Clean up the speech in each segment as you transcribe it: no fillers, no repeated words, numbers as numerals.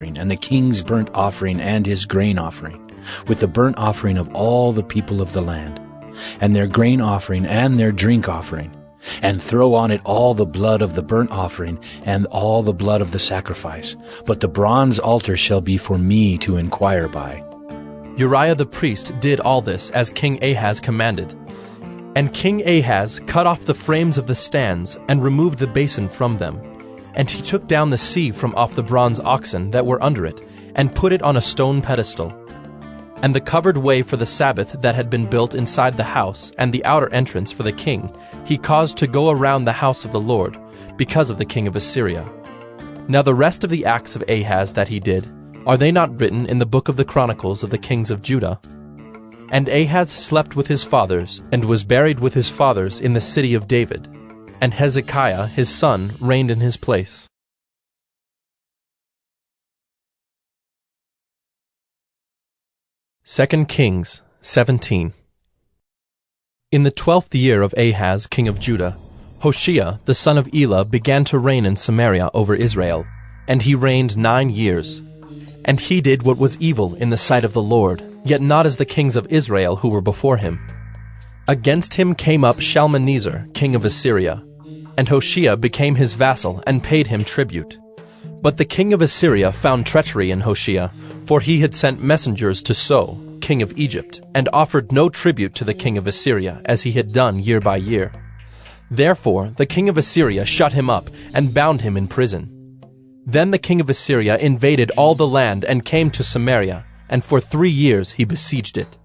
and the king's burnt offering and his grain offering, with the burnt offering of all the people of the land, and their grain offering and their drink offering, and throw on it all the blood of the burnt offering and all the blood of the sacrifice. But the bronze altar shall be for me to inquire by. Uriah the priest did all this as King Ahaz commanded. And King Ahaz cut off the frames of the stands and removed the basin from them. And he took down the sea from off the bronze oxen that were under it, and put it on a stone pedestal. And the covered way for the Sabbath that had been built inside the house, and the outer entrance for the king, he caused to go around the house of the Lord, because of the king of Assyria. Now the rest of the acts of Ahaz that he did, are they not written in the book of the Chronicles of the kings of Judah? And Ahaz slept with his fathers, and was buried with his fathers in the city of David. And Hezekiah his son reigned in his place. 2 Kings 17. In the 12th year of Ahaz king of Judah, Hoshea the son of Elah began to reign in Samaria over Israel, and he reigned 9 years. And he did what was evil in the sight of the Lord, yet not as the kings of Israel who were before him. Against him came up Shalmaneser king of Assyria, and Hoshea became his vassal and paid him tribute. But the king of Assyria found treachery in Hoshea, for he had sent messengers to So, king of Egypt, and offered no tribute to the king of Assyria, as he had done year by year. Therefore the king of Assyria shut him up and bound him in prison. Then the king of Assyria invaded all the land and came to Samaria, and for 3 years he besieged it.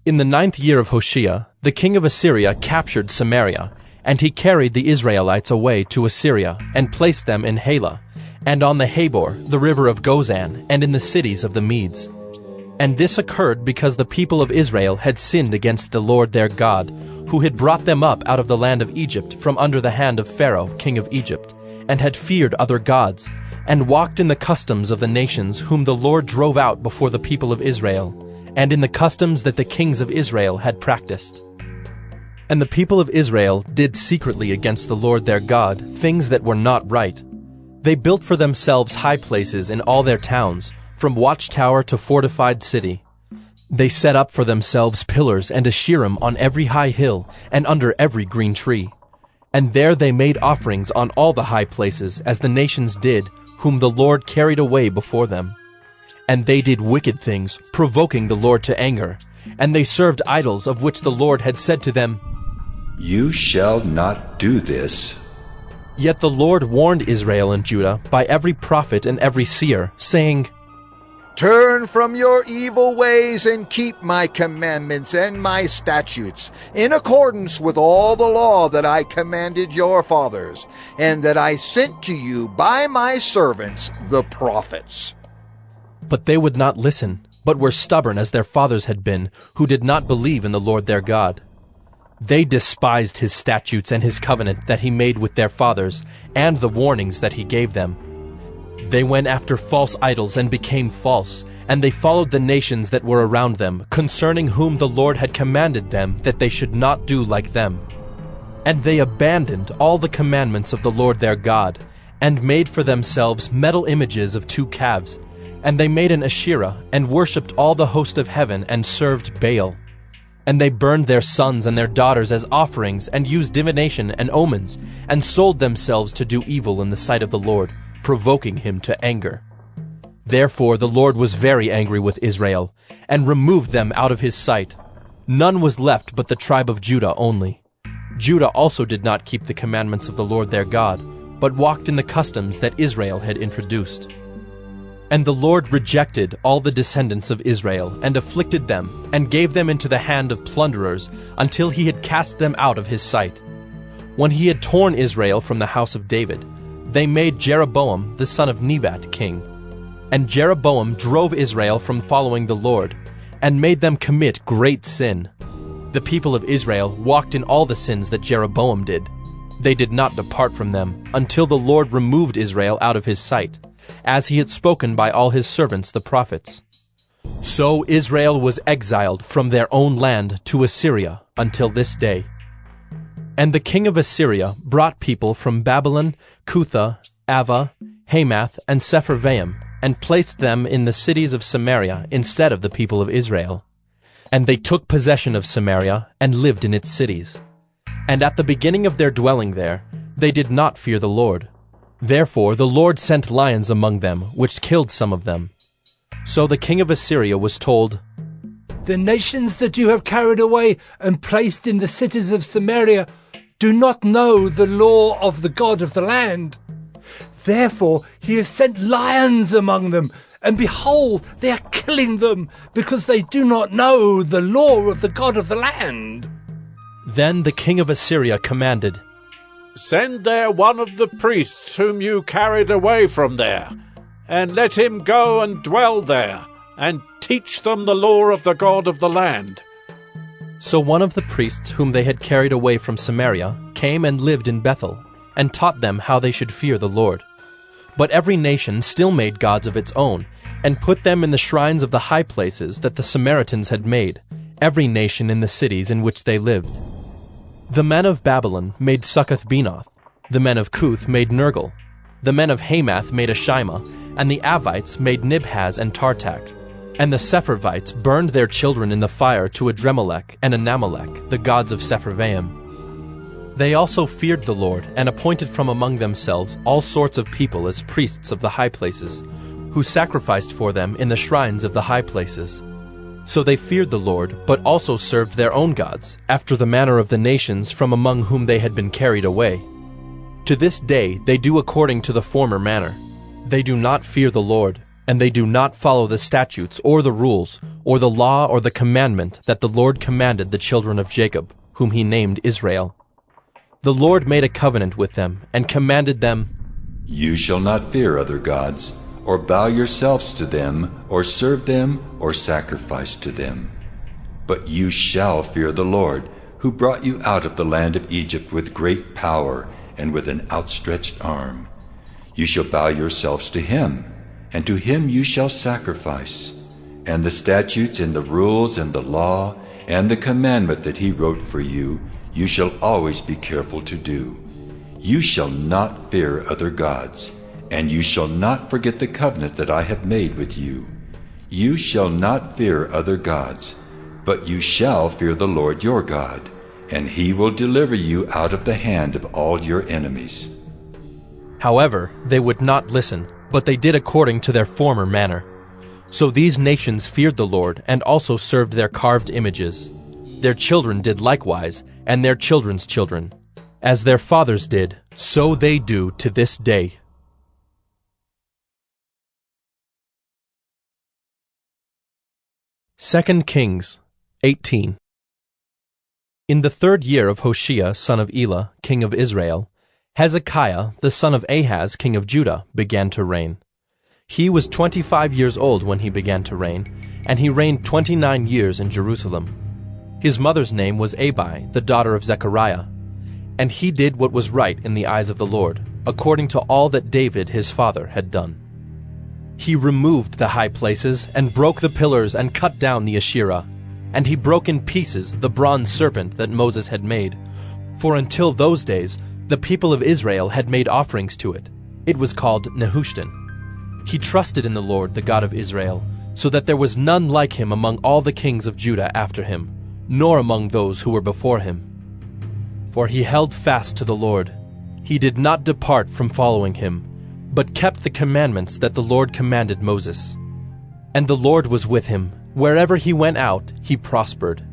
In the 9th year of Hoshea, the king of Assyria captured Samaria, and he carried the Israelites away to Assyria, and placed them in Halah, and on the Habor, the river of Gozan, and in the cities of the Medes. And this occurred because the people of Israel had sinned against the Lord their God, who had brought them up out of the land of Egypt from under the hand of Pharaoh, king of Egypt, and had feared other gods, and walked in the customs of the nations whom the Lord drove out before the people of Israel, and in the customs that the kings of Israel had practiced. And the people of Israel did secretly against the Lord their God things that were not right. They built for themselves high places in all their towns, from watchtower to fortified city. They set up for themselves pillars and Asherim on every high hill and under every green tree. And there they made offerings on all the high places, as the nations did, whom the Lord carried away before them. And they did wicked things, provoking the Lord to anger. And they served idols of which the Lord had said to them, "You shall not do this." Yet the Lord warned Israel and Judah by every prophet and every seer, saying, "Turn from your evil ways and keep my commandments and my statutes, in accordance with all the law that I commanded your fathers, and that I sent to you by my servants the prophets." But they would not listen, but were stubborn as their fathers had been, who did not believe in the Lord their God. They despised his statutes and his covenant that he made with their fathers, and the warnings that he gave them. They went after false idols and became false, and they followed the nations that were around them, concerning whom the Lord had commanded them that they should not do like them. And they abandoned all the commandments of the Lord their God, and made for themselves metal images of 2 calves, and they made an Asherah, and worshipped all the host of heaven, and served Baal. And they burned their sons and their daughters as offerings, and used divination and omens, and sold themselves to do evil in the sight of the Lord, provoking him to anger. Therefore the Lord was very angry with Israel, and removed them out of his sight. None was left but the tribe of Judah only. Judah also did not keep the commandments of the Lord their God, but walked in the customs that Israel had introduced. And the Lord rejected all the descendants of Israel, and afflicted them, and gave them into the hand of plunderers, until he had cast them out of his sight. When he had torn Israel from the house of David, they made Jeroboam the son of Nebat king. And Jeroboam drove Israel from following the Lord, and made them commit great sin. The people of Israel walked in all the sins that Jeroboam did. They did not depart from them, until the Lord removed Israel out of his sight, as he had spoken by all his servants the prophets. So Israel was exiled from their own land to Assyria until this day. And the king of Assyria brought people from Babylon, Cutha, Ava, Hamath, and Sepharvaim, and placed them in the cities of Samaria instead of the people of Israel. And they took possession of Samaria and lived in its cities. And at the beginning of their dwelling there, they did not fear the Lord. Therefore the Lord sent lions among them, which killed some of them. So the king of Assyria was told, The nations that you have carried away and placed in the cities of Samaria do not know the law of the God of the land. Therefore he has sent lions among them, and behold, they are killing them, because they do not know the law of the God of the land. Then the king of Assyria commanded, Send there one of the priests whom you carried away from there, and let him go and dwell there, and teach them the law of the God of the land. So one of the priests whom they had carried away from Samaria came and lived in Bethel, and taught them how they should fear the Lord. But every nation still made gods of its own, and put them in the shrines of the high places that the Samaritans had made, every nation in the cities in which they lived. The men of Babylon made Succoth-Benoth, the men of Cuth made Nergal, the men of Hamath made Ashima, and the Avites made Nibhaz and Tartak. And the Sepharvites burned their children in the fire to Adremelech and Anamelech, the gods of Sepharvaim. They also feared the Lord, and appointed from among themselves all sorts of people as priests of the high places, who sacrificed for them in the shrines of the high places. So they feared the Lord, but also served their own gods, after the manner of the nations from among whom they had been carried away. To this day they do according to the former manner. They do not fear the Lord, and they do not follow the statutes or the rules, or the law or the commandment that the Lord commanded the children of Jacob, whom he named Israel. The Lord made a covenant with them, and commanded them, You shall not fear other gods, or bow yourselves to them, or serve them, or sacrifice to them. But you shall fear the Lord, who brought you out of the land of Egypt with great power and with an outstretched arm. You shall bow yourselves to him, and to him you shall sacrifice. And the statutes and the rules and the law and the commandment that he wrote for you, you shall always be careful to do. You shall not fear other gods, and you shall not forget the covenant that I have made with you. You shall not fear other gods, but you shall fear the Lord your God, and he will deliver you out of the hand of all your enemies. However, they would not listen, but they did according to their former manner. So these nations feared the Lord, and also served their carved images. Their children did likewise, and their children's children. As their fathers did, so they do to this day. Second Kings 18. In the 3rd year of Hoshea son of Elah, king of Israel, Hezekiah, the son of Ahaz, king of Judah, began to reign. He was 25 years old when he began to reign, and he reigned 29 years in Jerusalem. His mother's name was Abi, the daughter of Zechariah. And he did what was right in the eyes of the Lord, according to all that David his father had done. He removed the high places, and broke the pillars, and cut down the Asherah. And he broke in pieces the bronze serpent that Moses had made. For until those days, the people of Israel had made offerings to it. It was called Nehushtan. He trusted in the Lord, the God of Israel, so that there was none like him among all the kings of Judah after him, nor among those who were before him. For he held fast to the Lord. He did not depart from following him, but kept the commandments that the Lord commanded Moses. And the Lord was with him. Wherever he went out, he prospered.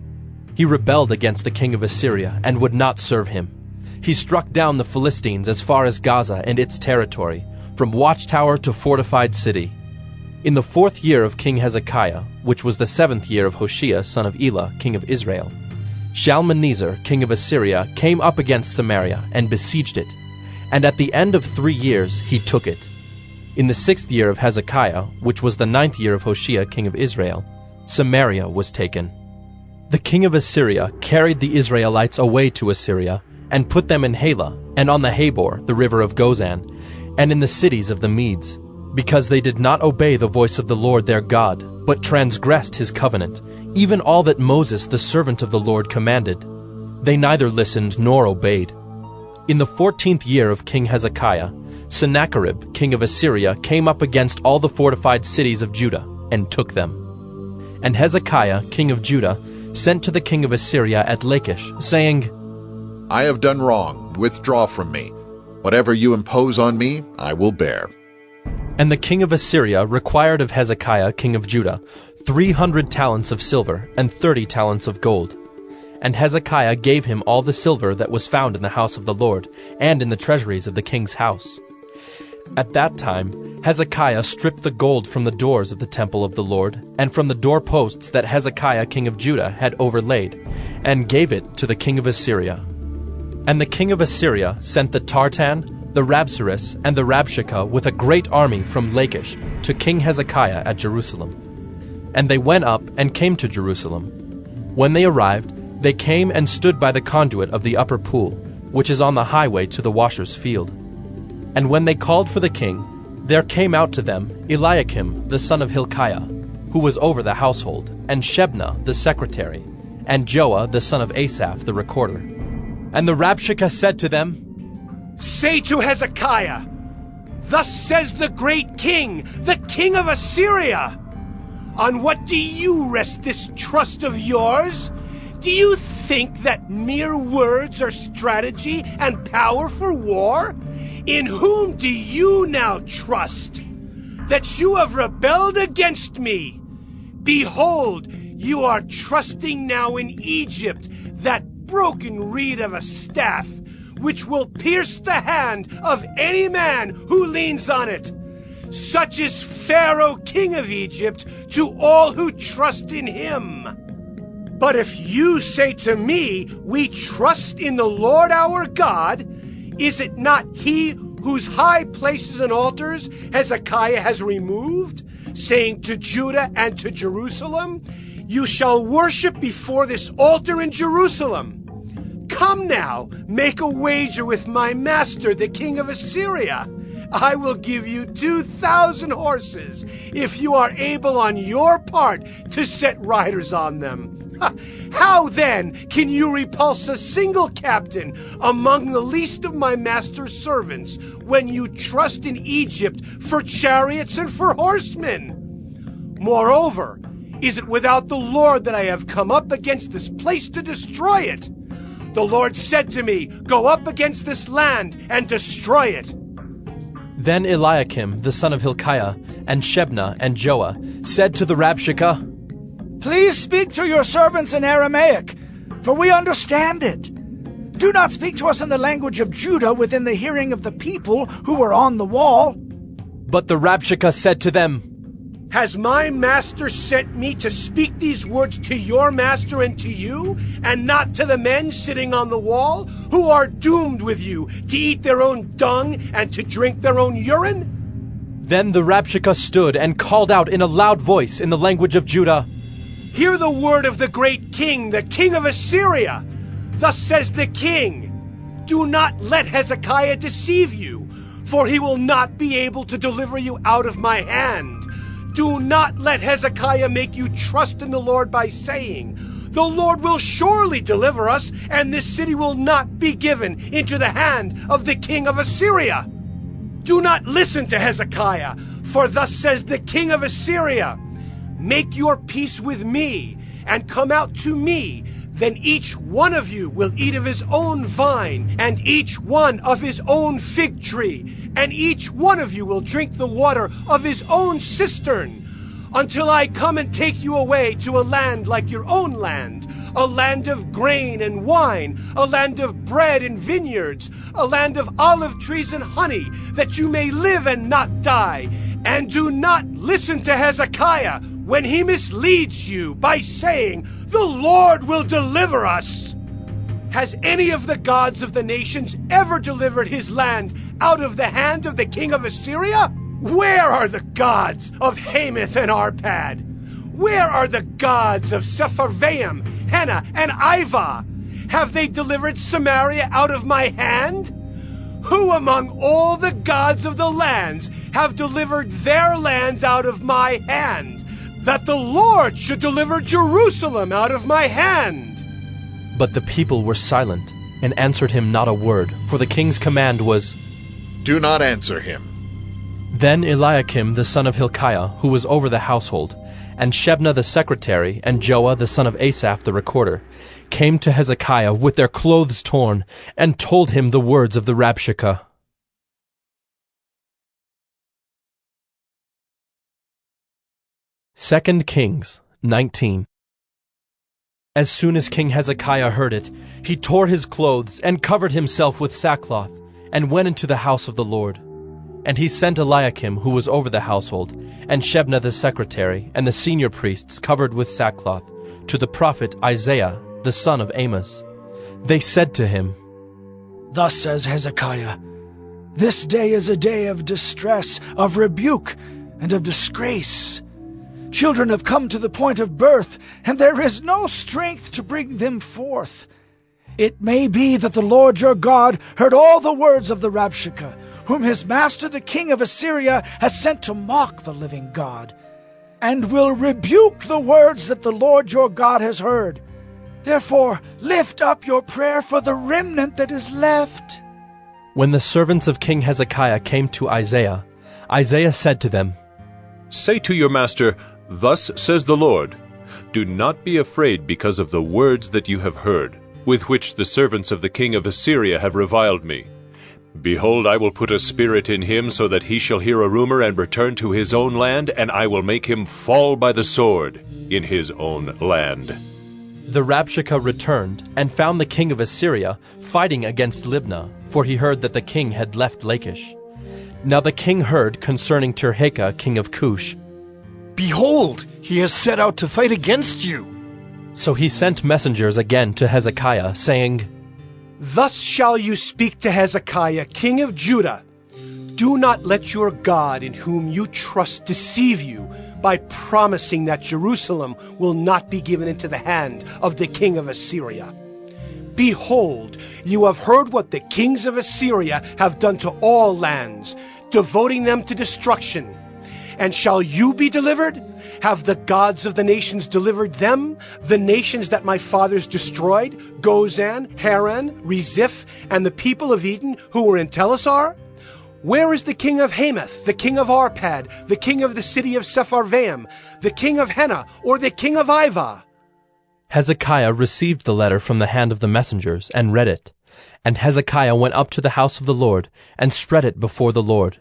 He rebelled against the king of Assyria, and would not serve him. He struck down the Philistines as far as Gaza and its territory, from watchtower to fortified city. In the 4th year of King Hezekiah, which was the 7th year of Hoshea son of Elah, king of Israel, Shalmaneser, king of Assyria, came up against Samaria and besieged it, and at the end of 3 years he took it. In the 6th year of Hezekiah, which was the 9th year of Hoshea king of Israel, Samaria was taken. The king of Assyria carried the Israelites away to Assyria, and put them in Halah, and on the Habor, the river of Gozan, and in the cities of the Medes, because they did not obey the voice of the Lord their God, but transgressed his covenant, even all that Moses the servant of the Lord commanded. They neither listened nor obeyed. In the 14th year of King Hezekiah, Sennacherib, king of Assyria, came up against all the fortified cities of Judah and took them. And Hezekiah, king of Judah, sent to the king of Assyria at Lachish, saying, I have done wrong. Withdraw from me. Whatever you impose on me, I will bear. And the king of Assyria required of Hezekiah, king of Judah, 300 talents of silver and 30 talents of gold. And Hezekiah gave him all the silver that was found in the house of the Lord, and in the treasuries of the king's house. At that time Hezekiah stripped the gold from the doors of the temple of the Lord, and from the doorposts that Hezekiah king of Judah had overlaid, and gave it to the king of Assyria. And the king of Assyria sent the Tartan, the Rabsaris, and the Rabshakeh with a great army from Lachish to King Hezekiah at Jerusalem. And they went up and came to Jerusalem. When they arrived, they came and stood by the conduit of the upper pool, which is on the highway to the washer's field. And when they called for the king, there came out to them Eliakim the son of Hilkiah, who was over the household, and Shebna the secretary, and Joah the son of Asaph the recorder. And the Rabshakeh said to them, Say to Hezekiah, Thus says the great king, the king of Assyria, On what do you rest this trust of yours? Do you think that mere words are strategy and power for war? In whom do you now trust? That you have rebelled against me. Behold, you are trusting now in Egypt, that broken reed of a staff, which will pierce the hand of any man who leans on it. Such is Pharaoh, king of Egypt, to all who trust in him. But if you say to me, We trust in the Lord our God, is it not he whose high places and altars Hezekiah has removed, saying to Judah and to Jerusalem, You shall worship before this altar in Jerusalem? Come now, make a wager with my master, the king of Assyria. I will give you 2,000 horses, if you are able on your part to set riders on them. How then can you repulse a single captain among the least of my master's servants when you trust in Egypt for chariots and for horsemen? Moreover, is it without the Lord that I have come up against this place to destroy it? The Lord said to me, Go up against this land and destroy it. Then Eliakim the son of Hilkiah, and Shebna and Joah, said to the Rabshakeh, Please speak to your servants in Aramaic, for we understand it. Do not speak to us in the language of Judah within the hearing of the people who were on the wall. But the Rabshakeh said to them, Has my master sent me to speak these words to your master and to you, and not to the men sitting on the wall, who are doomed with you to eat their own dung and to drink their own urine? Then the Rabshakeh stood and called out in a loud voice in the language of Judah, Hear the word of the great king, the king of Assyria. Thus says the king, Do not let Hezekiah deceive you, for he will not be able to deliver you out of my hand. Do not let Hezekiah make you trust in the Lord by saying, The Lord will surely deliver us, and this city will not be given into the hand of the king of Assyria. Do not listen to Hezekiah, for thus says the king of Assyria, Make your peace with me, and come out to me. Then each one of you will eat of his own vine, and each one of his own fig tree, and each one of you will drink the water of his own cistern, until I come and take you away to a land like your own land, a land of grain and wine, a land of bread and vineyards, a land of olive trees and honey, that you may live and not die. And do not listen to Hezekiah when he misleads you by saying, The Lord will deliver us. Has any of the gods of the nations ever delivered his land out of the hand of the king of Assyria? Where are the gods of Hamath and Arpad? Where are the gods of Sepharvaim, Hena, and Ivah? Have they delivered Samaria out of my hand? Who among all the gods of the lands have delivered their lands out of my hand, that the Lord should deliver Jerusalem out of my hand? But the people were silent, and answered him not a word, for the king's command was, do not answer him. Then Eliakim the son of Hilkiah, who was over the household, and Shebna the secretary, and Joah the son of Asaph the recorder, came to Hezekiah with their clothes torn, and told him the words of the Rabshakeh. 2 Kings 19. As soon as King Hezekiah heard it, he tore his clothes and covered himself with sackcloth, and went into the house of the Lord. And he sent Eliakim, who was over the household, and Shebna the secretary, and the senior priests covered with sackcloth, to the prophet Isaiah, the son of Amos. They said to him, Thus says Hezekiah, This day is a day of distress, of rebuke, and of disgrace. Children have come to the point of birth, and there is no strength to bring them forth. It may be that the Lord your God heard all the words of the Rabshakeh, whom his master the king of Assyria has sent to mock the living God, and will rebuke the words that the Lord your God has heard. Therefore lift up your prayer for the remnant that is left. When the servants of King Hezekiah came to Isaiah, Isaiah said to them, Say to your master, Thus says the Lord, Do not be afraid because of the words that you have heard, with which the servants of the king of Assyria have reviled me. Behold, I will put a spirit in him, so that he shall hear a rumor and return to his own land, and I will make him fall by the sword in his own land. The Rabshakeh returned, and found the king of Assyria fighting against Libnah, for he heard that the king had left Lachish. Now the king heard concerning Tirhakah, king of Cush. Behold, he has set out to fight against you. So he sent messengers again to Hezekiah, saying, Thus shall you speak to Hezekiah, king of Judah. Do not let your God in whom you trust deceive you by promising that Jerusalem will not be given into the hand of the king of Assyria. Behold, you have heard what the kings of Assyria have done to all lands, devoting them to destruction. And shall you be delivered? Have the gods of the nations delivered them, the nations that my fathers destroyed, Gozan, Haran, Reziph, and the people of Eden who were in Telassar? Where is the king of Hamath, the king of Arpad, the king of the city of Sepharvaim, the king of Hena, or the king of Ivah? Hezekiah received the letter from the hand of the messengers, and read it. And Hezekiah went up to the house of the Lord, and spread it before the Lord.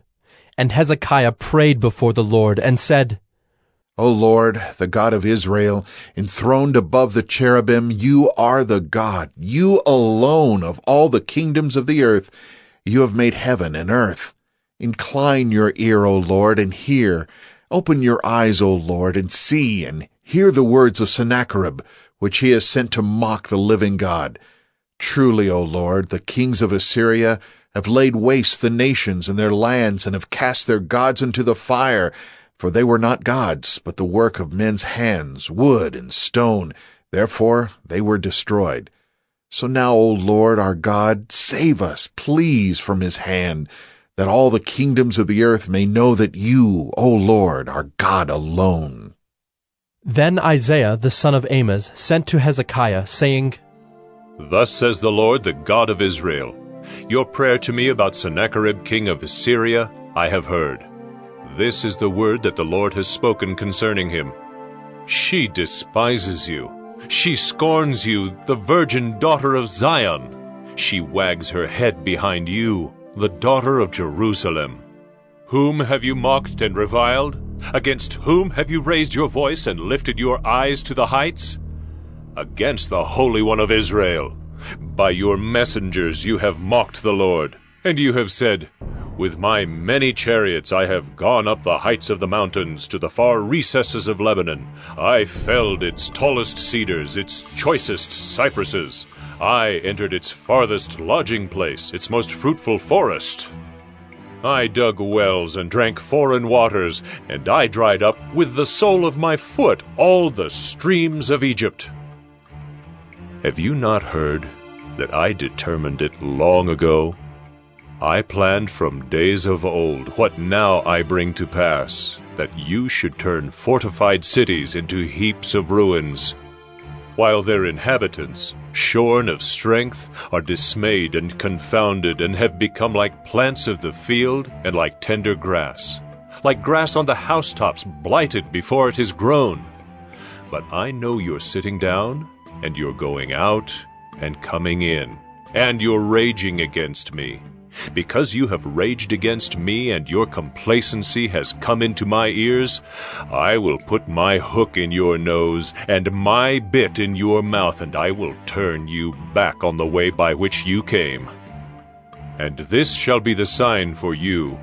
And Hezekiah prayed before the Lord, and said, O Lord, the God of Israel, enthroned above the cherubim, you are the God, you alone of all the kingdoms of the earth. You have made heaven and earth. Incline your ear, O Lord, and hear. Open your eyes, O Lord, and see, and hear the words of Sennacherib, which he has sent to mock the living God. Truly, O Lord, the kings of Assyria have laid waste the nations and their lands, and have cast their gods into the fire. For they were not gods, but the work of men's hands, wood and stone. Therefore they were destroyed. So now, O Lord our God, save us, please, from his hand, that all the kingdoms of the earth may know that you, O Lord, are God alone. Then Isaiah the son of Amos sent to Hezekiah, saying, Thus says the Lord, the God of Israel, Your prayer to me about Sennacherib king of Assyria I have heard. This is the word that the Lord has spoken concerning him. She despises you. She scorns you, the virgin daughter of Zion. She wags her head behind you, the daughter of Jerusalem. Whom have you mocked and reviled? Against whom have you raised your voice and lifted your eyes to the heights? Against the Holy One of Israel. By your messengers you have mocked the Lord, and you have said, With my many chariots I have gone up the heights of the mountains to the far recesses of Lebanon. I felled its tallest cedars, its choicest cypresses. I entered its farthest lodging place, its most fruitful forest. I dug wells and drank foreign waters, and I dried up with the sole of my foot all the streams of Egypt. Have you not heard that I determined it long ago? I planned from days of old what now I bring to pass, that you should turn fortified cities into heaps of ruins. while their inhabitants, shorn of strength, are dismayed and confounded, and have become like plants of the field and like tender grass, like grass on the housetops blighted before it is grown. But I know you're sitting down, and you're going out and coming in, and you're raging against me. Because you have raged against me and your complacency has come into my ears, I will put my hook in your nose and my bit in your mouth, and I will turn you back on the way by which you came. And this shall be the sign for you.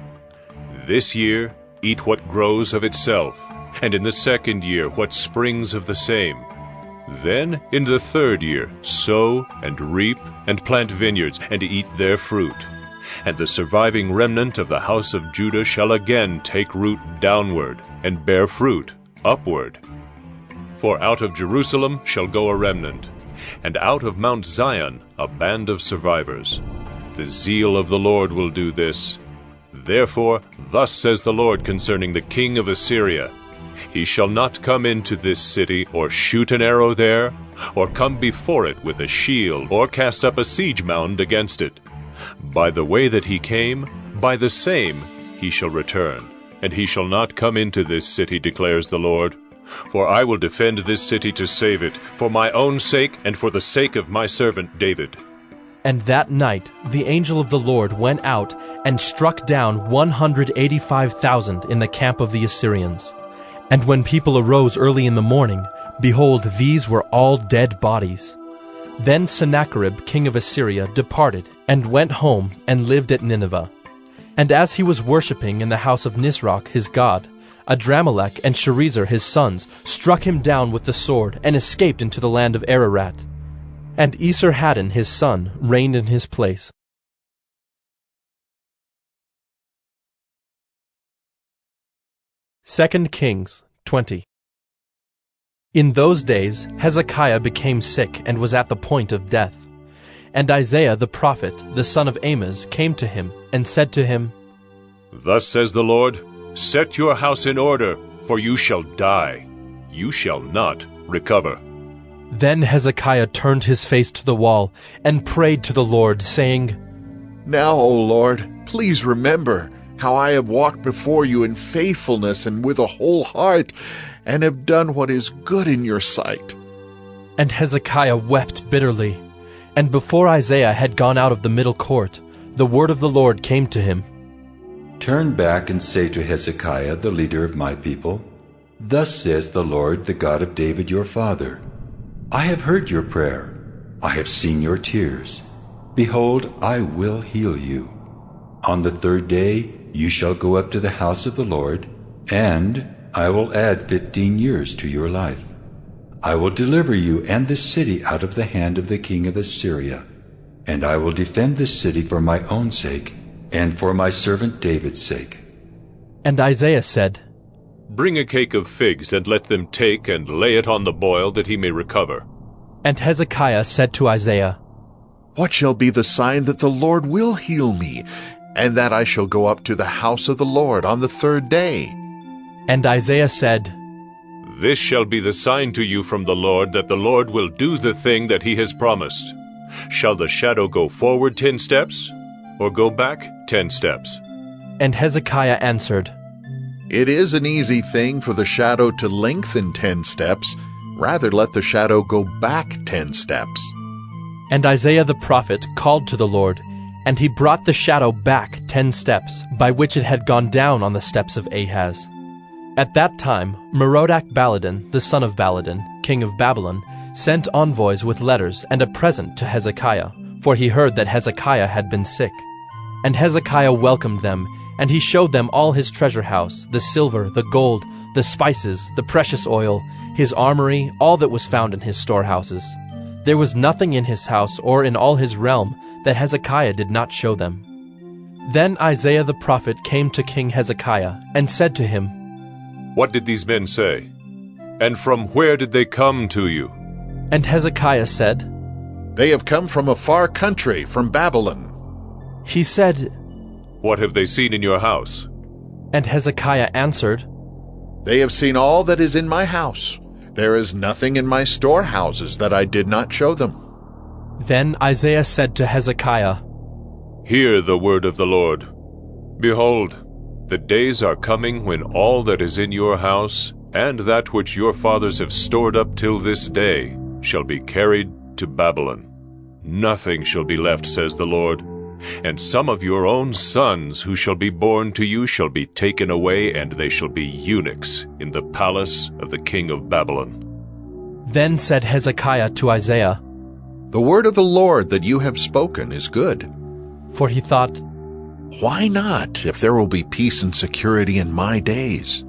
This year eat what grows of itself, and in the second year what springs of the same. Then in the third year sow and reap and plant vineyards, and eat their fruit. And the surviving remnant of the house of Judah shall again take root downward, and bear fruit upward. For out of Jerusalem shall go a remnant, and out of Mount Zion a band of survivors. The zeal of the Lord will do this. Therefore thus says the Lord concerning the king of Assyria, He shall not come into this city, or shoot an arrow there, or come before it with a shield, or cast up a siege mound against it. By the way that he came, by the same he shall return, and he shall not come into this city, declares the Lord. For I will defend this city to save it, for my own sake and for the sake of my servant David. And that night the angel of the Lord went out and struck down 185,000 in the camp of the Assyrians. And when people arose early in the morning, behold, these were all dead bodies. Then Sennacherib king of Assyria departed, and went home, and lived at Nineveh. And as he was worshipping in the house of Nisroch his god, Adramelech and Sharezer his sons struck him down with the sword, and escaped into the land of Ararat. And Esarhaddon his son reigned in his place. 2 Kings 20. In those days Hezekiah became sick and was at the point of death. And Isaiah the prophet, the son of Amoz, came to him and said to him, Thus says the Lord, Set your house in order, for you shall die. You shall not recover. Then Hezekiah turned his face to the wall and prayed to the Lord, saying, Now, O Lord, please remember how I have walked before you in faithfulness and with a whole heart, and have done what is good in your sight. And Hezekiah wept bitterly. And before Isaiah had gone out of the middle court, the word of the Lord came to him. Turn back and say to Hezekiah, the leader of my people, Thus says the Lord, the God of David your father, I have heard your prayer. I have seen your tears. Behold, I will heal you. On the third day you shall go up to the house of the Lord, and I will add 15 years to your life. I will deliver you and this city out of the hand of the king of Assyria, and I will defend this city for my own sake and for my servant David's sake. And Isaiah said, Bring a cake of figs, and let them take and lay it on the boil, that he may recover. And Hezekiah said to Isaiah, What shall be the sign that the Lord will heal me, and that I shall go up to the house of the Lord on the third day? And Isaiah said, This shall be the sign to you from the Lord, that the Lord will do the thing that he has promised. Shall the shadow go forward 10 steps, or go back 10 steps? And Hezekiah answered, It is an easy thing for the shadow to lengthen 10 steps. Rather let the shadow go back 10 steps. And Isaiah the prophet called to the Lord, and he brought the shadow back 10 steps, by which it had gone down on the steps of Ahaz. At that time Merodach-Baladan, the son of Baladan, king of Babylon, sent envoys with letters and a present to Hezekiah, for he heard that Hezekiah had been sick. And Hezekiah welcomed them, and he showed them all his treasure house, the silver, the gold, the spices, the precious oil, his armory, all that was found in his storehouses. There was nothing in his house or in all his realm that Hezekiah did not show them. Then Isaiah the prophet came to King Hezekiah and said to him, What did these men say? And from where did they come to you? And Hezekiah said, They have come from a far country, from Babylon. He said, What have they seen in your house? And Hezekiah answered, They have seen all that is in my house. There is nothing in my storehouses that I did not show them. Then Isaiah said to Hezekiah, Hear the word of the Lord. Behold, the days are coming when all that is in your house, and that which your fathers have stored up till this day, shall be carried to Babylon. Nothing shall be left, says the Lord. And some of your own sons who shall be born to you shall be taken away, and they shall be eunuchs in the palace of the king of Babylon. Then said Hezekiah to Isaiah, The word of the Lord that you have spoken is good. for he thought, Why not, if there will be peace and security in my days?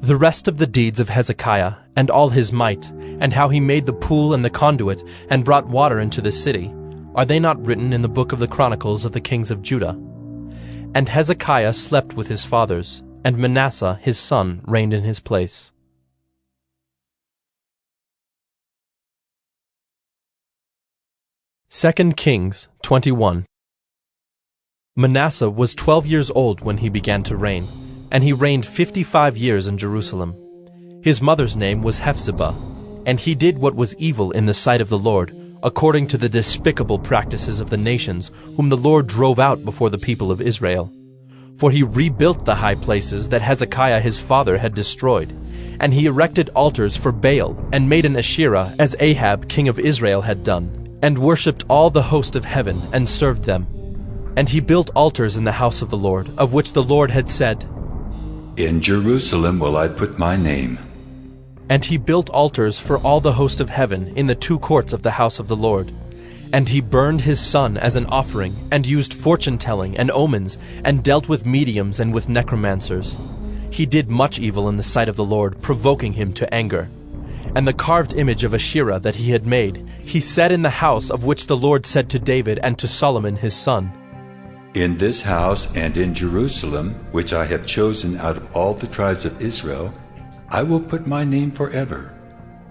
The rest of the deeds of Hezekiah, and all his might, and how he made the pool and the conduit, and brought water into the city, are they not written in the book of the Chronicles of the kings of Judah? And Hezekiah slept with his fathers, and Manasseh his son reigned in his place. Second Kings 21. Manasseh was 12 years old when he began to reign, and he reigned 55 years in Jerusalem. His mother's name was Hephzibah, and he did what was evil in the sight of the Lord, according to the despicable practices of the nations, whom the Lord drove out before the people of Israel. For he rebuilt the high places that Hezekiah his father had destroyed, and he erected altars for Baal, and made an Asherah, as Ahab king of Israel had done, and worshipped all the host of heaven, and served them. And he built altars in the house of the Lord, of which the Lord had said, In Jerusalem will I put my name. And he built altars for all the host of heaven in the two courts of the house of the Lord. And he burned his son as an offering, and used fortune-telling and omens, and dealt with mediums and with necromancers. He did much evil in the sight of the Lord, provoking him to anger. And the carved image of Asherah that he had made, he set in the house of which the Lord said to David and to Solomon his son, In this house and in Jerusalem, which I have chosen out of all the tribes of Israel, I will put my name forever.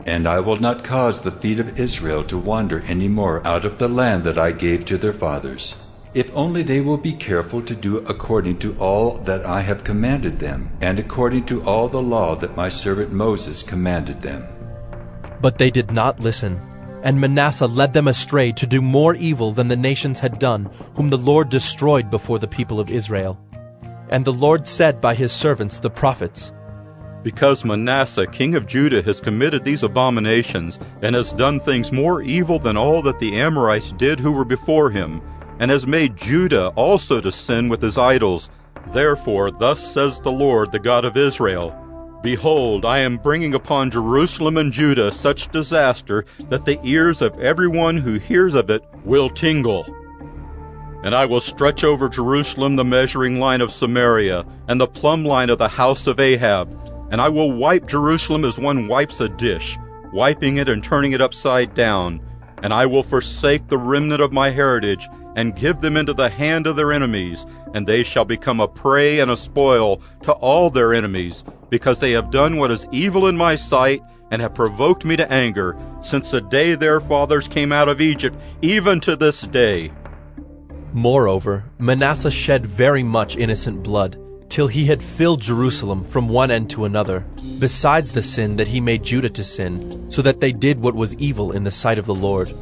And I will not cause the feet of Israel to wander any more out of the land that I gave to their fathers, if only they will be careful to do according to all that I have commanded them, and according to all the law that my servant Moses commanded them. But they did not listen, and Manasseh led them astray to do more evil than the nations had done, whom the Lord destroyed before the people of Israel. And the Lord said by his servants the prophets, Because Manasseh king of Judah has committed these abominations, and has done things more evil than all that the Amorites did who were before him, and has made Judah also to sin with his idols, therefore thus says the Lord, the God of Israel, Behold, I am bringing upon Jerusalem and Judah such disaster that the ears of everyone who hears of it will tingle. And I will stretch over Jerusalem the measuring line of Samaria, and the plumb line of the house of Ahab, and I will wipe Jerusalem as one wipes a dish, wiping it and turning it upside down. And I will forsake the remnant of my heritage, and give them into the hand of their enemies, and they shall become a prey and a spoil to all their enemies, because they have done what is evil in my sight, and have provoked me to anger, since the day their fathers came out of Egypt, even to this day. Moreover, Manasseh shed very much innocent blood, till he had filled Jerusalem from one end to another, besides the sin that he made Judah to sin, so that they did what was evil in the sight of the Lord.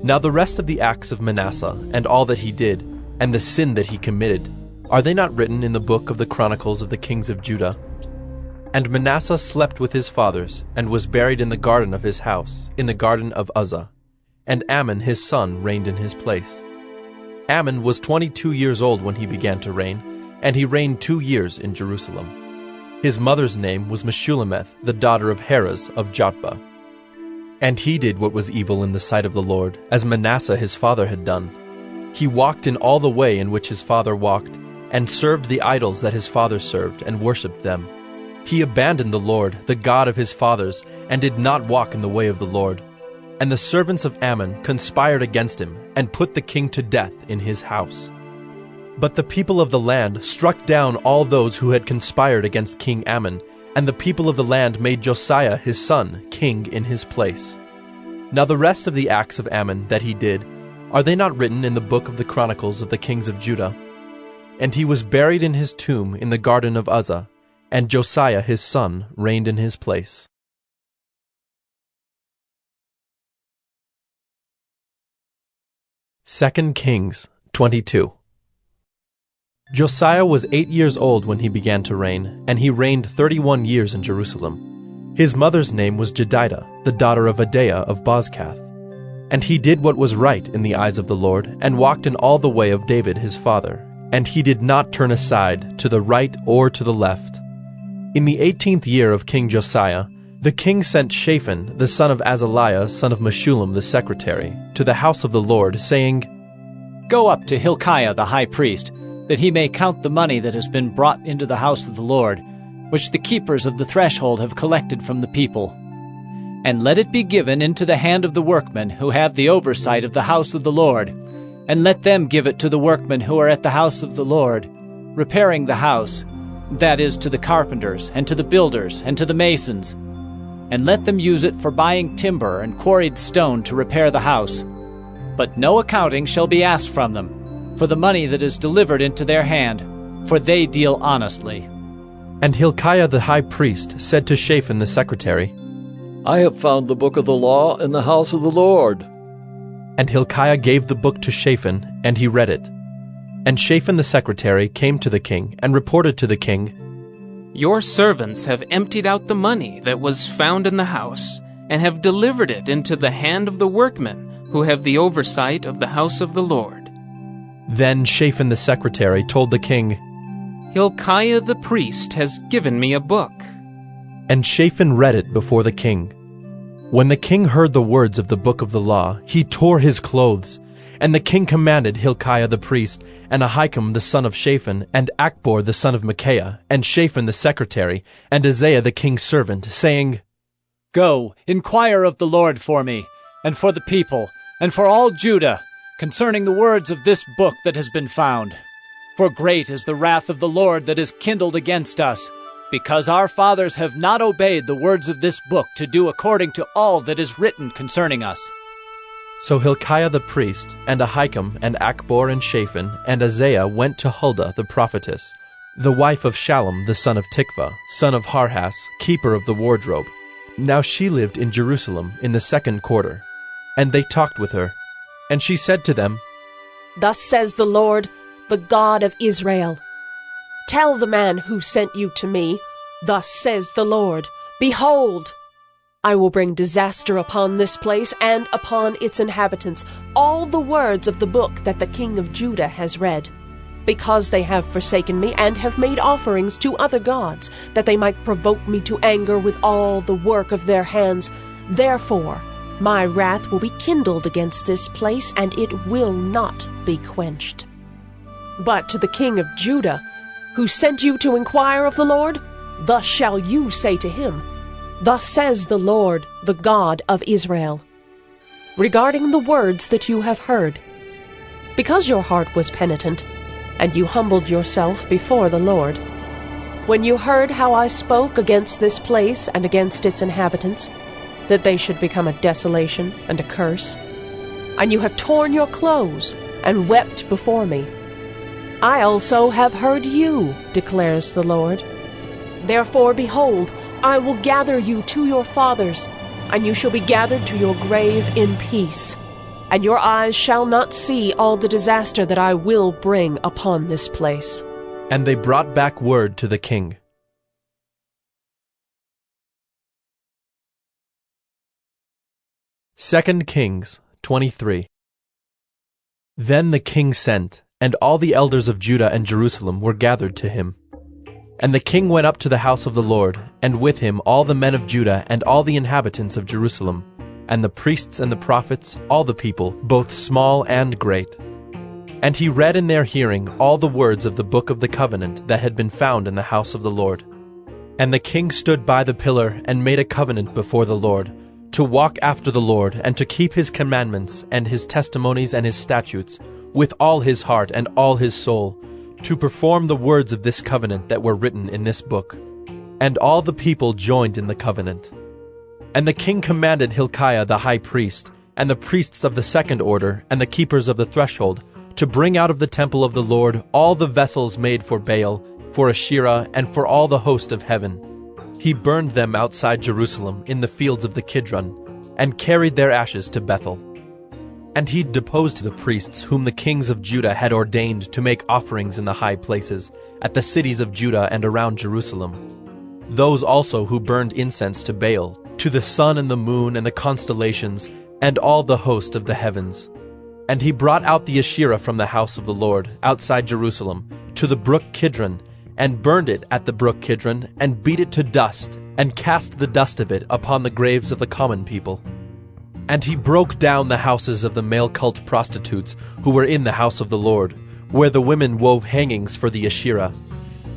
Now the rest of the acts of Manasseh, and all that he did, and the sin that he committed, are they not written in the book of the Chronicles of the kings of Judah? And Manasseh slept with his fathers, and was buried in the garden of his house, in the garden of Uzzah. And Amon his son reigned in his place. Amon was 22 years old when he began to reign, and he reigned 2 years in Jerusalem. His mother's name was Meshullemeth, the daughter of Heres of Jotbah. And he did what was evil in the sight of the Lord, as Manasseh his father had done. He walked in all the way in which his father walked, and served the idols that his father served, and worshipped them. He abandoned the Lord, the God of his fathers, and did not walk in the way of the Lord. And the servants of Ammon conspired against him, and put the king to death in his house. But the people of the land struck down all those who had conspired against King Ammon, and the people of the land made Josiah his son king in his place. Now the rest of the acts of Ammon that he did, are they not written in the book of the Chronicles of the kings of Judah? And he was buried in his tomb in the garden of Uzzah, and Josiah his son reigned in his place. 2 Kings 22. Josiah was 8 years old when he began to reign, and he reigned 31 years in Jerusalem. His mother's name was Jedidah, the daughter of Adaiah of Bozkath. And he did what was right in the eyes of the Lord, and walked in all the way of David his father, and he did not turn aside to the right or to the left. In the 18th year of King Josiah, the king sent Shaphan, the son of Azaliah, son of Meshullam the secretary, to the house of the Lord, saying, Go up to Hilkiah the high priest, that he may count the money that has been brought into the house of the Lord, which the keepers of the threshold have collected from the people. And let it be given into the hand of the workmen who have the oversight of the house of the Lord, and let them give it to the workmen who are at the house of the Lord, repairing the house, that is, to the carpenters, and to the builders, and to the masons. And let them use it for buying timber and quarried stone to repair the house. But no accounting shall be asked from them, for the money that is delivered into their hand, for they deal honestly. And Hilkiah the high priest said to Shaphan the secretary, I have found the book of the law in the house of the Lord. And Hilkiah gave the book to Shaphan, and he read it. And Shaphan the secretary came to the king, and reported to the king, Your servants have emptied out the money that was found in the house, and have delivered it into the hand of the workmen, who have the oversight of the house of the Lord. Then Shaphan the secretary told the king, Hilkiah the priest has given me a book. And Shaphan read it before the king. When the king heard the words of the book of the law, he tore his clothes. And the king commanded Hilkiah the priest, and Ahikam the son of Shaphan, and Achbor the son of Micaiah, and Shaphan the secretary, and Isaiah the king's servant, saying, Go, inquire of the Lord for me, and for the people, and for all Judah, concerning the words of this book that has been found. For great is the wrath of the Lord that is kindled against us, because our fathers have not obeyed the words of this book to do according to all that is written concerning us. So Hilkiah the priest, and Ahikam, and Achbor, and Shaphan, and Isaiah went to Huldah the prophetess, the wife of Shallum the son of Tikvah, son of Harhas, keeper of the wardrobe. Now she lived in Jerusalem in the 2nd quarter. And they talked with her. And she said to them, Thus says the Lord, the God of Israel, Tell the man who sent you to me, Thus says the Lord, Behold, I will bring disaster upon this place and upon its inhabitants, all the words of the book that the king of Judah has read, because they have forsaken me and have made offerings to other gods, that they might provoke me to anger with all the work of their hands. Therefore, my wrath will be kindled against this place, and it will not be quenched. But to the king of Judah, who sent you to inquire of the Lord, thus shall you say to him, Thus says the Lord, the God of Israel, regarding the words that you have heard. Because your heart was penitent, and you humbled yourself before the Lord, when you heard how I spoke against this place and against its inhabitants, that they should become a desolation and a curse, and you have torn your clothes and wept before me, I also have heard you, declares the Lord. Therefore, behold, I will gather you to your fathers, and you shall be gathered to your grave in peace, and your eyes shall not see all the disaster that I will bring upon this place. And they brought back word to the king. 2 Kings 23. Then the king sent, and all the elders of Judah and Jerusalem were gathered to him. And the king went up to the house of the Lord, and with him all the men of Judah and all the inhabitants of Jerusalem, and the priests and the prophets, all the people, both small and great. And he read in their hearing all the words of the book of the covenant that had been found in the house of the Lord. And the king stood by the pillar and made a covenant before the Lord, to walk after the Lord, and to keep his commandments and his testimonies and his statutes, with all his heart and all his soul, to perform the words of this covenant that were written in this book. And all the people joined in the covenant. And the king commanded Hilkiah the high priest, and the priests of the 2nd order, and the keepers of the threshold, to bring out of the temple of the Lord all the vessels made for Baal, for Asherah, and for all the host of heaven. He burned them outside Jerusalem in the fields of the Kidron, and carried their ashes to Bethel. And he deposed the priests whom the kings of Judah had ordained to make offerings in the high places, at the cities of Judah and around Jerusalem. Those also who burned incense to Baal, to the sun and the moon and the constellations, and all the host of the heavens. And he brought out the Asherah from the house of the Lord, outside Jerusalem, to the brook Kidron, and burned it at the brook Kidron, and beat it to dust, and cast the dust of it upon the graves of the common people. And he broke down the houses of the male cult prostitutes who were in the house of the Lord, where the women wove hangings for the Asherah.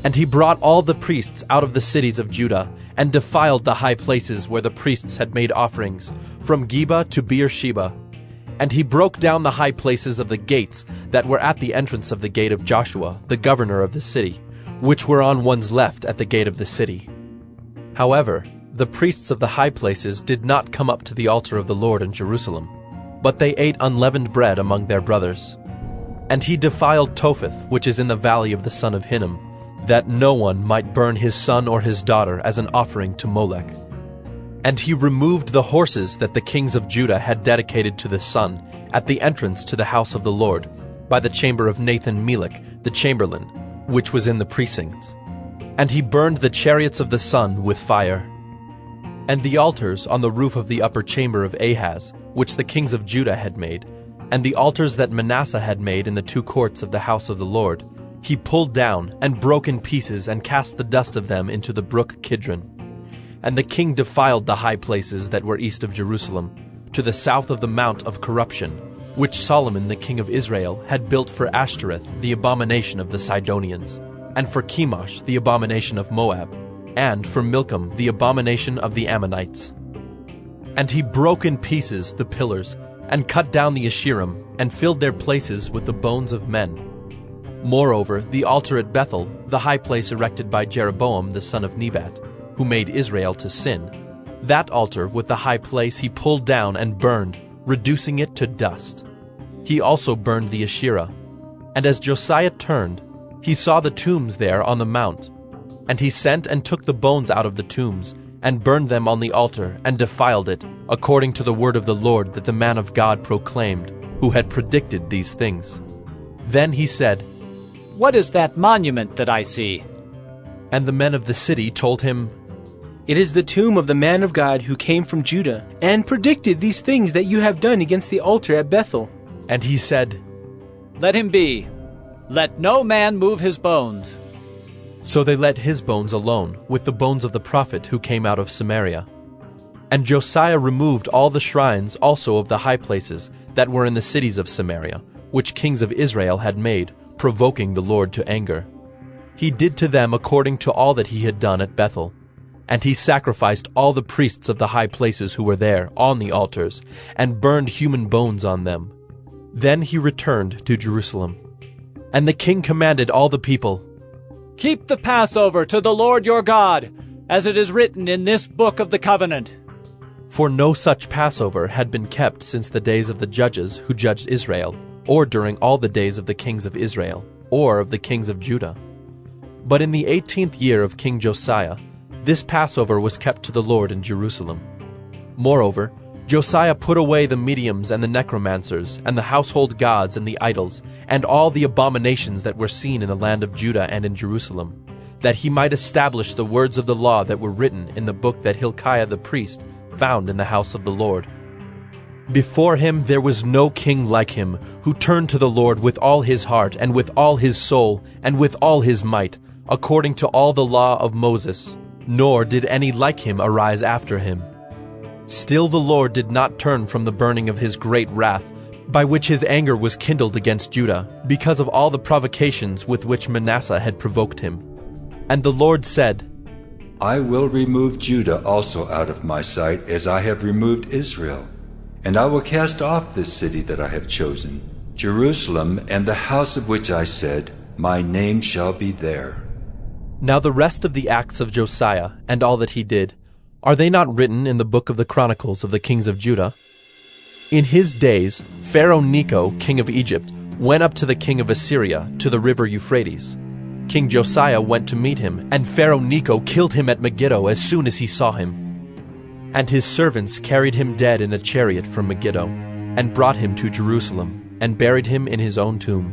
And he brought all the priests out of the cities of Judah, and defiled the high places where the priests had made offerings, from Geba to Beersheba. And he broke down the high places of the gates that were at the entrance of the gate of Joshua, the governor of the city, which were on one's left at the gate of the city. However, the priests of the high places did not come up to the altar of the Lord in Jerusalem, but they ate unleavened bread among their brothers. And he defiled Topheth, which is in the valley of the son of Hinnom, that no one might burn his son or his daughter as an offering to Molech. And he removed the horses that the kings of Judah had dedicated to the sun at the entrance to the house of the Lord, by the chamber of Nathan-Melech, the chamberlain, which was in the precincts. And he burned the chariots of the sun with fire. And the altars on the roof of the upper chamber of Ahaz, which the kings of Judah had made, and the altars that Manasseh had made in the two courts of the house of the Lord, he pulled down and broke in pieces and cast the dust of them into the brook Kidron. And the king defiled the high places that were east of Jerusalem, to the south of the Mount of Corruption, which Solomon the king of Israel had built for Ashtoreth, the abomination of the Sidonians, and for Chemosh, the abomination of Moab, and for Milcom, the abomination of the Ammonites. And he broke in pieces the pillars, and cut down the Asherim, and filled their places with the bones of men. Moreover, the altar at Bethel, the high place erected by Jeroboam the son of Nebat, who made Israel to sin, that altar with the high place he pulled down and burned, reducing it to dust. He also burned the Asherah. And as Josiah turned, he saw the tombs there on the mount. And he sent and took the bones out of the tombs, and burned them on the altar, and defiled it, according to the word of the Lord that the man of God proclaimed, who had predicted these things. Then he said, "What is that monument that I see?" And the men of the city told him, "It is the tomb of the man of God who came from Judah, and predicted these things that you have done against the altar at Bethel." And he said, "Let him be. Let no man move his bones." So they let his bones alone, with the bones of the prophet who came out of Samaria. And Josiah removed all the shrines also of the high places that were in the cities of Samaria, which kings of Israel had made, provoking the Lord to anger. He did to them according to all that he had done at Bethel. And he sacrificed all the priests of the high places who were there on the altars, and burned human bones on them. Then he returned to Jerusalem. And the king commanded all the people, "Keep the Passover to the Lord your God, as it is written in this book of the covenant." For no such Passover had been kept since the days of the judges who judged Israel, or during all the days of the kings of Israel, or of the kings of Judah. But in the 18th year of King Josiah, this Passover was kept to the Lord in Jerusalem. Moreover, Josiah put away the mediums and the necromancers, and the household gods and the idols, and all the abominations that were seen in the land of Judah and in Jerusalem, that he might establish the words of the law that were written in the book that Hilkiah the priest found in the house of the Lord. Before him there was no king like him, who turned to the Lord with all his heart, and with all his soul, and with all his might, according to all the law of Moses, nor did any like him arise after him. Still the Lord did not turn from the burning of his great wrath, by which his anger was kindled against Judah, because of all the provocations with which Manasseh had provoked him. And the Lord said, I will remove Judah also out of my sight, as I have removed Israel. And I will cast off this city that I have chosen, Jerusalem, and the house of which I said, My name shall be there. Now the rest of the acts of Josiah, and all that he did, are they not written in the book of the Chronicles of the kings of Judah? In his days, Pharaoh Necho, king of Egypt, went up to the king of Assyria, to the river Euphrates. King Josiah went to meet him, and Pharaoh Necho killed him at Megiddo as soon as he saw him. And his servants carried him dead in a chariot from Megiddo, and brought him to Jerusalem, and buried him in his own tomb.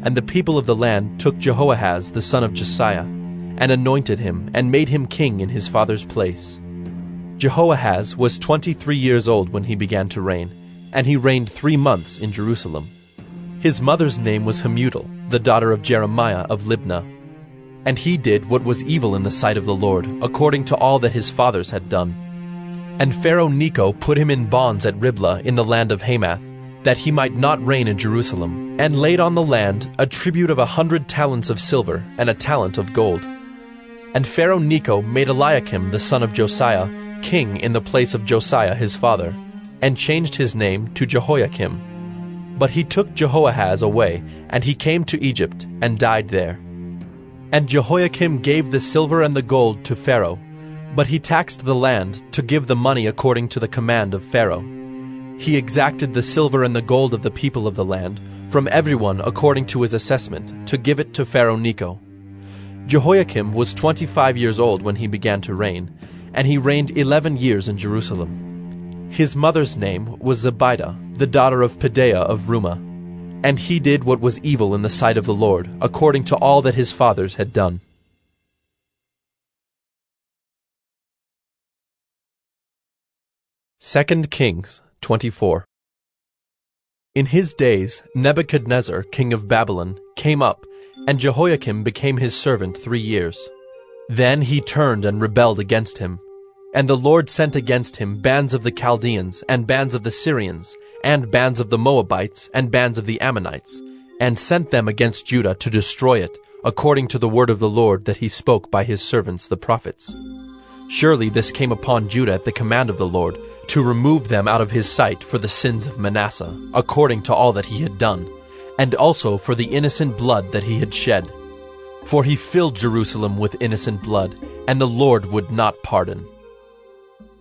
And the people of the land took Jehoahaz the son of Josiah, and anointed him, and made him king in his father's place. Jehoahaz was 23 years old when he began to reign, and he reigned 3 months in Jerusalem. His mother's name was Hamutal, the daughter of Jeremiah of Libnah. And he did what was evil in the sight of the Lord, according to all that his fathers had done. And Pharaoh Necho put him in bonds at Riblah in the land of Hamath, that he might not reign in Jerusalem, and laid on the land a tribute of 100 talents of silver and a talent of gold. And Pharaoh Necho made Eliakim the son of Josiah king in the place of Josiah his father, and changed his name to Jehoiakim. But he took Jehoahaz away, and he came to Egypt, and died there. And Jehoiakim gave the silver and the gold to Pharaoh, but he taxed the land to give the money according to the command of Pharaoh. He exacted the silver and the gold of the people of the land, from everyone according to his assessment, to give it to Pharaoh Necho. Jehoiakim was 25 years old when he began to reign, and he reigned 11 years in Jerusalem. His mother's name was Zebidah, the daughter of Pedaiah of Rumah. And he did what was evil in the sight of the Lord, according to all that his fathers had done. 2 Kings 24. In his days Nebuchadnezzar, king of Babylon, came up, and Jehoiakim became his servant 3 years. Then he turned and rebelled against him. And the Lord sent against him bands of the Chaldeans, and bands of the Syrians, and bands of the Moabites, and bands of the Ammonites, and sent them against Judah to destroy it, according to the word of the Lord that he spoke by his servants the prophets. Surely this came upon Judah at the command of the Lord, to remove them out of his sight for the sins of Manasseh, according to all that he had done, and also for the innocent blood that he had shed. For he filled Jerusalem with innocent blood, and the Lord would not pardon.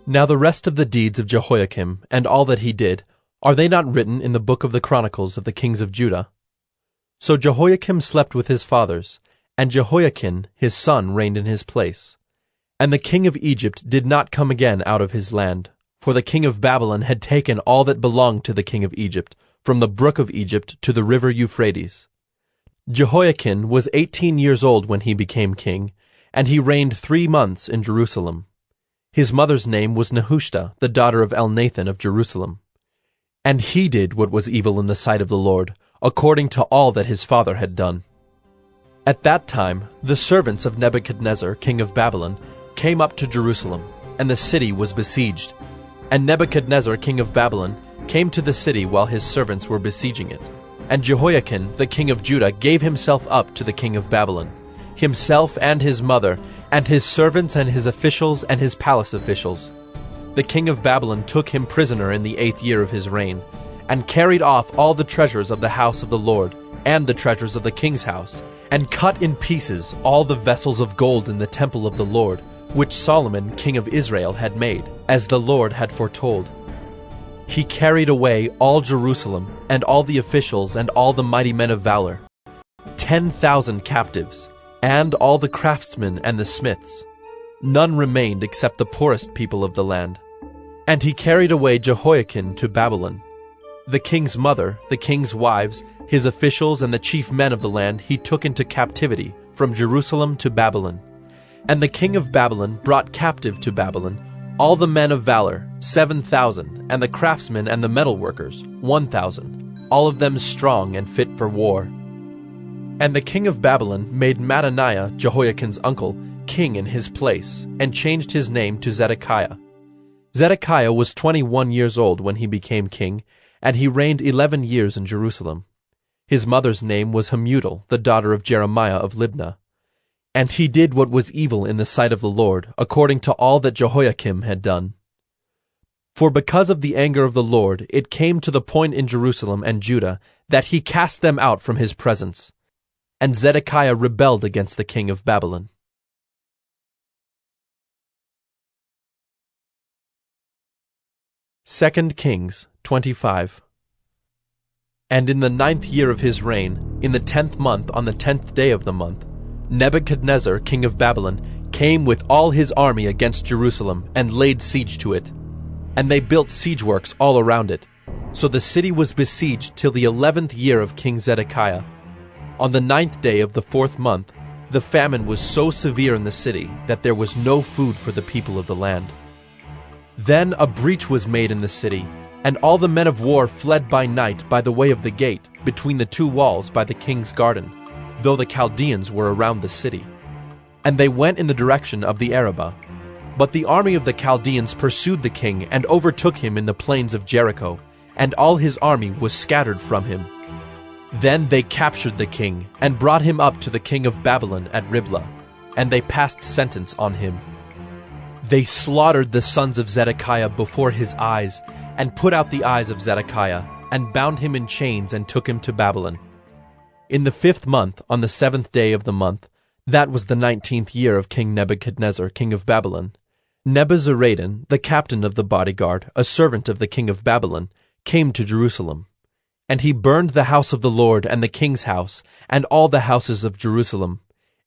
Now the rest of the deeds of Jehoiakim, and all that he did, are they not written in the book of the Chronicles of the kings of Judah? So Jehoiakim slept with his fathers, and Jehoiachin his son reigned in his place. And the king of Egypt did not come again out of his land, for the king of Babylon had taken all that belonged to the king of Egypt, from the brook of Egypt to the river Euphrates. Jehoiachin was 18 years old when he became king, and he reigned 3 months in Jerusalem. His mother's name was Nehushta, the daughter of Elnathan of Jerusalem. And he did what was evil in the sight of the Lord, according to all that his father had done. At that time the servants of Nebuchadnezzar, king of Babylon, came up to Jerusalem, and the city was besieged. And Nebuchadnezzar, king of Babylon, came to the city while his servants were besieging it. And Jehoiachin, the king of Judah, gave himself up to the king of Babylon, himself and his mother, and his servants and his officials and his palace officials. The king of Babylon took him prisoner in the 8th year of his reign, and carried off all the treasures of the house of the Lord, and the treasures of the king's house, and cut in pieces all the vessels of gold in the temple of the Lord, which Solomon king of Israel had made, as the Lord had foretold. He carried away all Jerusalem, and all the officials and all the mighty men of valor, 10,000 captives, and all the craftsmen and the smiths. None remained except the poorest people of the land. And he carried away Jehoiachin to Babylon. The king's mother, the king's wives, his officials, and the chief men of the land he took into captivity from Jerusalem to Babylon. And the king of Babylon brought captive to Babylon all the men of valor, 7,000, and the craftsmen and the metalworkers, 1,000, all of them strong and fit for war. And the king of Babylon made Mattaniah, Jehoiachin's uncle, king in his place, and changed his name to Zedekiah. Zedekiah was 21 years old when he became king, and he reigned 11 years in Jerusalem. His mother's name was Hamutal, the daughter of Jeremiah of Libnah. And he did what was evil in the sight of the Lord, according to all that Jehoiakim had done. For because of the anger of the Lord, it came to the point in Jerusalem and Judah that he cast them out from his presence. And Zedekiah rebelled against the king of Babylon. Second Kings 25. And in the 9th year of his reign, in the 10th month on the 10th day of the month, Nebuchadnezzar, king of Babylon, came with all his army against Jerusalem and laid siege to it. And they built siege works all around it, So the city was besieged till the 11th year of King Zedekiah. On the 9th day of the 4th month, the famine was so severe in the city that there was no food for the people of the land. Then a breach was made in the city, and all the men of war fled by night by the way of the gate, between the two walls by the king's garden, though the Chaldeans were around the city. And they went in the direction of the Arabah. But the army of the Chaldeans pursued the king and overtook him in the plains of Jericho, and all his army was scattered from him. Then they captured the king, and brought him up to the king of Babylon at Riblah, and they passed sentence on him. They slaughtered the sons of Zedekiah before his eyes, and put out the eyes of Zedekiah, and bound him in chains and took him to Babylon. In the 5th month, on the 7th day of the month, that was the 19th year of King Nebuchadnezzar, king of Babylon, Nebuzaradan, the captain of the bodyguard, a servant of the king of Babylon, came to Jerusalem. And he burned the house of the Lord and the king's house, and all the houses of Jerusalem.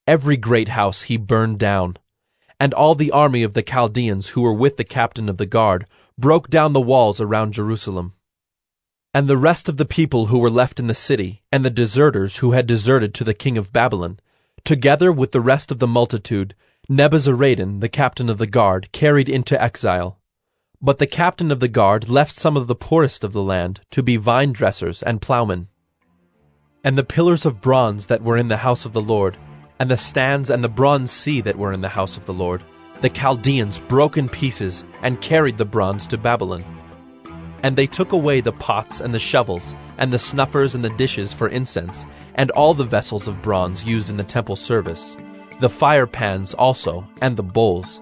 Every great house he burned down. And all the army of the Chaldeans who were with the captain of the guard broke down the walls around Jerusalem. And the rest of the people who were left in the city, and the deserters who had deserted to the king of Babylon, together with the rest of the multitude, Nebuzaradan, the captain of the guard, carried into exile. But the captain of the guard left some of the poorest of the land to be vine dressers and plowmen. And the pillars of bronze that were in the house of the Lord, and the stands and the bronze sea that were in the house of the Lord, the Chaldeans broke in pieces and carried the bronze to Babylon. And they took away the pots and the shovels, and the snuffers and the dishes for incense, and all the vessels of bronze used in the temple service, the fire pans also, and the bowls.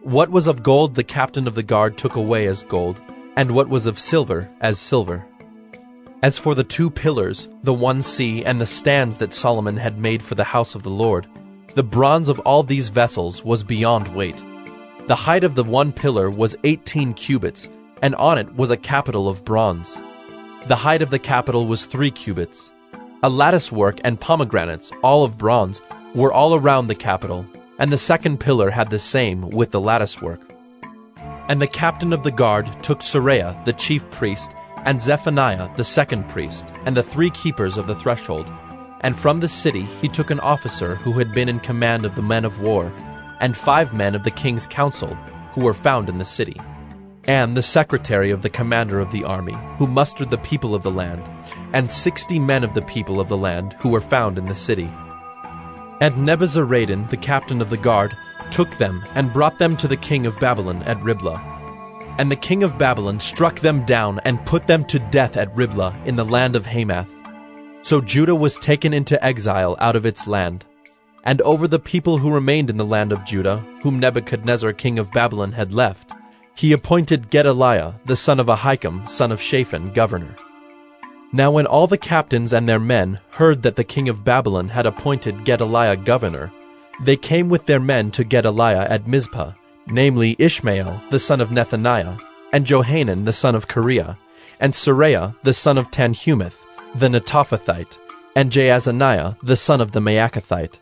What was of gold the captain of the guard took away as gold, and what was of silver as silver. As for the 2 pillars, the one sea, and the stands that Solomon had made for the house of the Lord, the bronze of all these vessels was beyond weight. The height of the one pillar was 18 cubits, and on it was a capital of bronze. The height of the capital was 3 cubits. A latticework and pomegranates, all of bronze, were all around the capital, and the second pillar had the same with the latticework. And the captain of the guard took Seraiah the chief priest, and Zephaniah the second priest, and the 3 keepers of the threshold. And from the city he took an officer who had been in command of the men of war, and 5 men of the king's council, who were found in the city, and the secretary of the commander of the army, who mustered the people of the land, and 60 men of the people of the land, who were found in the city. And Nebuzaradan, the captain of the guard, took them and brought them to the king of Babylon at Riblah. And the king of Babylon struck them down and put them to death at Riblah in the land of Hamath. So Judah was taken into exile out of its land. And over the people who remained in the land of Judah, whom Nebuchadnezzar king of Babylon had left, he appointed Gedaliah, the son of Ahikam, son of Shaphan, governor. Now when all the captains and their men heard that the king of Babylon had appointed Gedaliah governor, they came with their men to Gedaliah at Mizpah, namely Ishmael the son of Nethaniah, and Johanan the son of Kareah, and Seraiah the son of Tanhumeth, the Netophathite, and Jaazaniah the son of the Maacathite.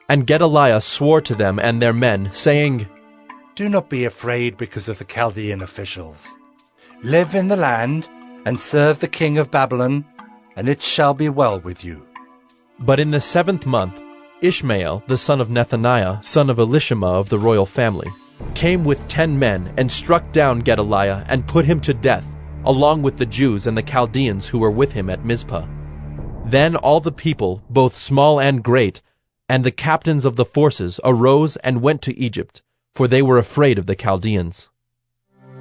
And Gedaliah swore to them and their men, saying, Do not be afraid because of the Chaldean officials. Live in the land, and serve the king of Babylon, and it shall be well with you. But in the 7th month, Ishmael, the son of Nethaniah, son of Elishama of the royal family, came with 10 men and struck down Gedaliah and put him to death, along with the Jews and the Chaldeans who were with him at Mizpah. Then all the people, both small and great, and the captains of the forces arose and went to Egypt, for they were afraid of the Chaldeans.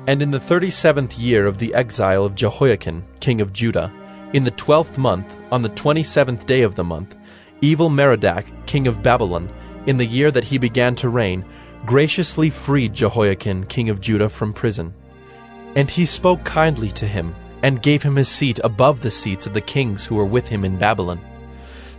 And in the 37th year of the exile of Jehoiakim, king of Judah, in the 12th month, on the 27th day of the month, Evil-Merodach, king of Babylon, in the year that he began to reign, graciously freed Jehoiakim, king of Judah, from prison. And he spoke kindly to him, and gave him his seat above the seats of the kings who were with him in Babylon.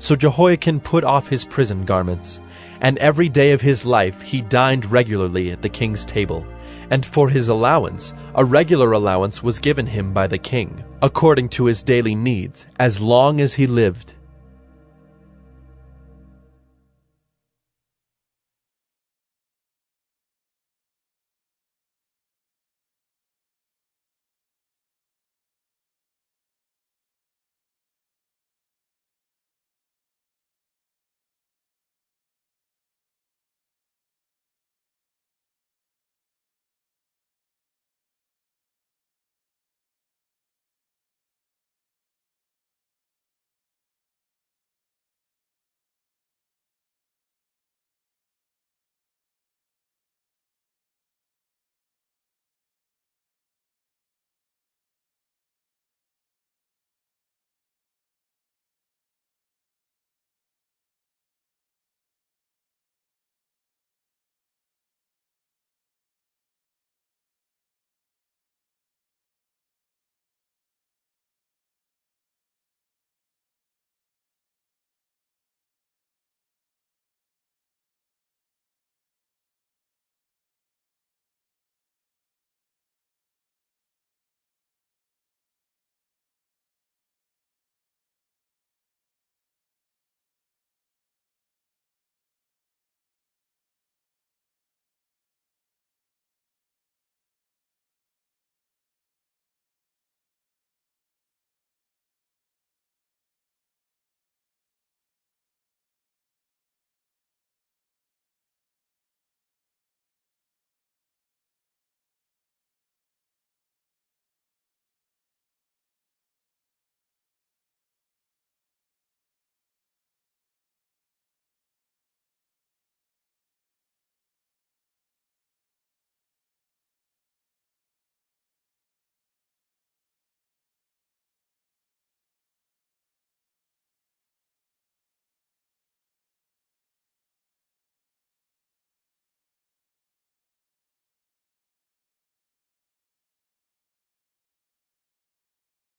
So Jehoiakim put off his prison garments, and every day of his life he dined regularly at the king's table. And for his allowance, a regular allowance was given him by the king, according to his daily needs, as long as he lived.